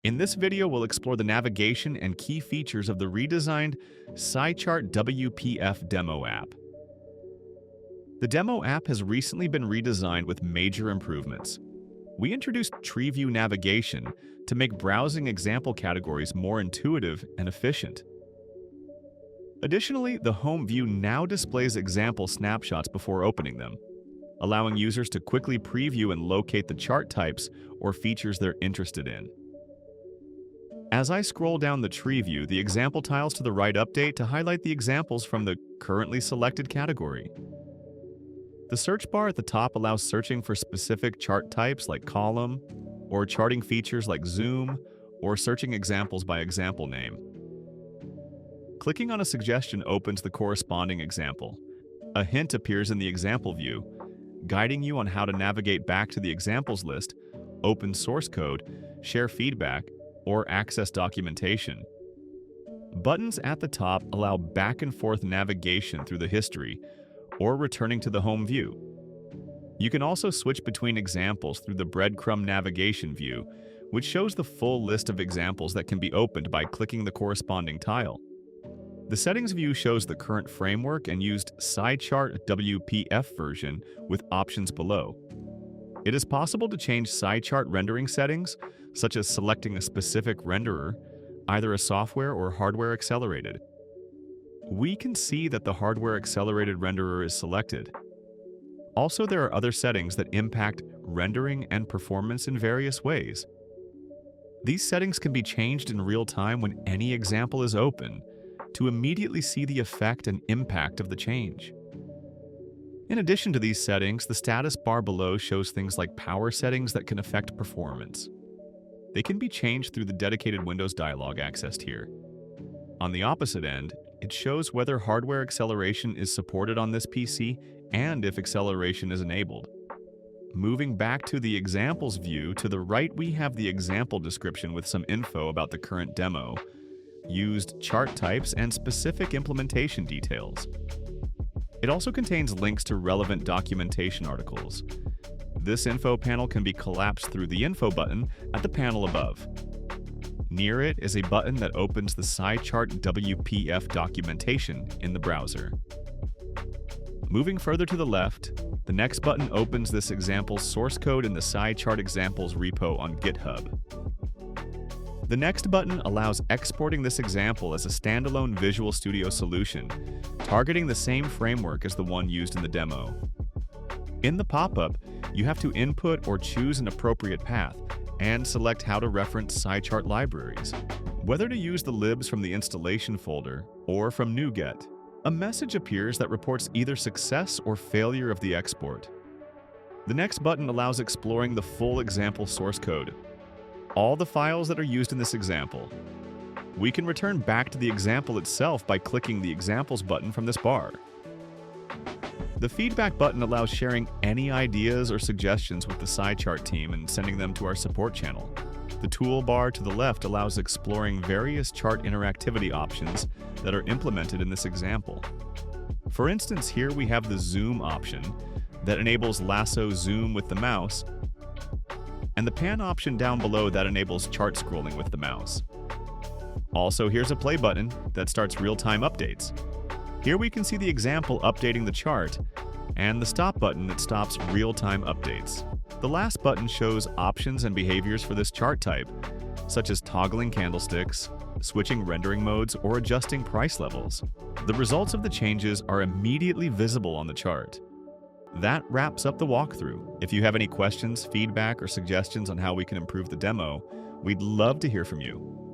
In this video, we'll explore the navigation and key features of the redesigned SciChart WPF demo app. The demo app has recently been redesigned with major improvements. We introduced Tree View Navigation to make browsing example categories more intuitive and efficient. Additionally, the home view now displays example snapshots before opening them, allowing users to quickly preview and locate the chart types or features they're interested in. As I scroll down the tree view, the example tiles to the right update to highlight the examples from the currently selected category. The search bar at the top allows searching for specific chart types like column, or charting features like zoom, or searching examples by example name. Clicking on a suggestion opens the corresponding example. A hint appears in the example view, guiding you on how to navigate back to the examples list, open source code, share feedback, or access documentation. Buttons at the top allow back and forth navigation through the history, or returning to the home view. You can also switch between examples through the Breadcrumb Navigation view, which shows the full list of examples that can be opened by clicking the corresponding tile. The Settings view shows the current framework and used SciChart WPF version with options below. It is possible to change SciChart rendering settings, such as selecting a specific renderer, either a software or hardware accelerated. We can see that the hardware accelerated renderer is selected. Also, there are other settings that impact rendering and performance in various ways. These settings can be changed in real time when any example is open, to immediately see the effect and impact of the change. In addition to these settings, the status bar below shows things like power settings that can affect performance. They can be changed through the dedicated Windows dialog accessed here. On the opposite end, it shows whether hardware acceleration is supported on this PC and if acceleration is enabled. Moving back to the examples view, to the right we have the example description with some info about the current demo, used chart types, and specific implementation details. It also contains links to relevant documentation articles. This info panel can be collapsed through the info button at the panel above. Near it is a button that opens the SciChart WPF documentation in the browser. Moving further to the left, the next button opens this example's source code in the SciChart examples repo on GitHub. The next button allows exporting this example as a standalone Visual Studio solution, targeting the same framework as the one used in the demo. In the pop-up, you have to input or choose an appropriate path and select how to reference SciChart libraries, whether to use the libs from the installation folder or from NuGet. A message appears that reports either success or failure of the export. The next button allows exploring the full example source code, all the files that are used in this example. We can return back to the example itself by clicking the Examples button from this bar. The Feedback button allows sharing any ideas or suggestions with the SciChart team and sending them to our support channel. The toolbar to the left allows exploring various chart interactivity options that are implemented in this example. For instance, here we have the Zoom option that enables lasso zoom with the mouse, and the pan option down below that enables chart scrolling with the mouse. Also, here's a play button that starts real-time updates. Here we can see the example updating the chart, and the stop button that stops real-time updates. The last button shows options and behaviors for this chart type, such as toggling candlesticks, switching rendering modes, or adjusting price levels. The results of the changes are immediately visible on the chart. That wraps up the walkthrough. If you have any questions, feedback, or suggestions on how we can improve the demo, we'd love to hear from you.